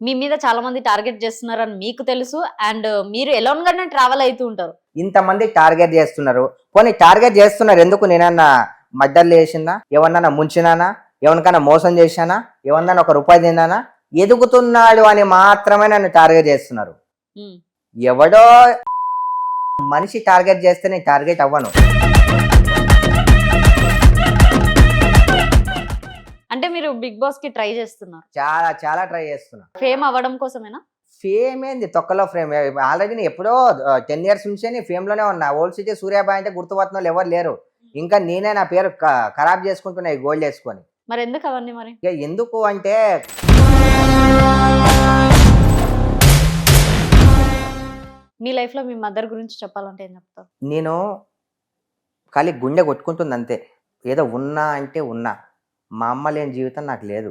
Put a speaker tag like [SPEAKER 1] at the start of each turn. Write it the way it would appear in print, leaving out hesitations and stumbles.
[SPEAKER 1] మీ మీద చాలా మంది టార్గెట్ చేస్తున్నారని మీకు తెలుసు. అండ్ మీరు ఎలోన్ గానే ట్రావెల్ అవుతూ ఉంటారు.
[SPEAKER 2] ఇంతమంది టార్గెట్ చేస్తున్నారు. పోనీ టార్గెట్ చేస్తున్నారు ఎందుకు? నేనన్నా మర్డర్లు చేసిందా? ఎవరినన్నా ముంచినానా? ఎవరికైనా మోసం చేశానా? ఎవరినన్నా ఒక రూపాయి తిన్నానా? ఎదుగుతున్నాడు అని మాత్రమే నన్ను టార్గెట్ చేస్తున్నారు.
[SPEAKER 1] ఉమ్.
[SPEAKER 2] ఎవడో మనిషి టార్గెట్ చేస్తే నేను టార్గెట్ అవ్వను.
[SPEAKER 1] అంటే మీరు బిగ్ బాస్ కి ట్రై చేస్తున్నారు.
[SPEAKER 2] చాలా చాలా ట్రై చేస్తున్నా.
[SPEAKER 1] ఫేమ్ అవ్వడం కోసమేనా?
[SPEAKER 2] ఫేమ్ ఏంది? తొక్కలో ఫ్రేమ్. ఆల్రెడీ నేను ఎప్పుడో 10 years నుంచే నేను ఫేమ్ లోనే ఉన్నా. ఓల్డ్ సిటీ సూర్యాబాయ్ అంటే గుర్తుపట్టిన వాళ్ళు ఎవరు లేరు. ఇంకా నేనే నా పేరు ఖరాబ్ చేసుకుంటున్నా ఈ గోల్డ్ వేసుకొని.
[SPEAKER 1] మరి ఎందుకు అవన్నీ మరి?
[SPEAKER 2] ఇక ఎందుకు అంటే
[SPEAKER 1] మీ లైఫ్ లో మీ మదర్ గురించి చెప్పాలంటే ఏం చెప్తారు?
[SPEAKER 2] నేను ఖాళీ గుండె కొట్టుకుంటుంది అంతే. ఏదో ఉన్నా అంటే ఉన్నా. మా అమ్మ లేని జీవితం నాకు లేదు.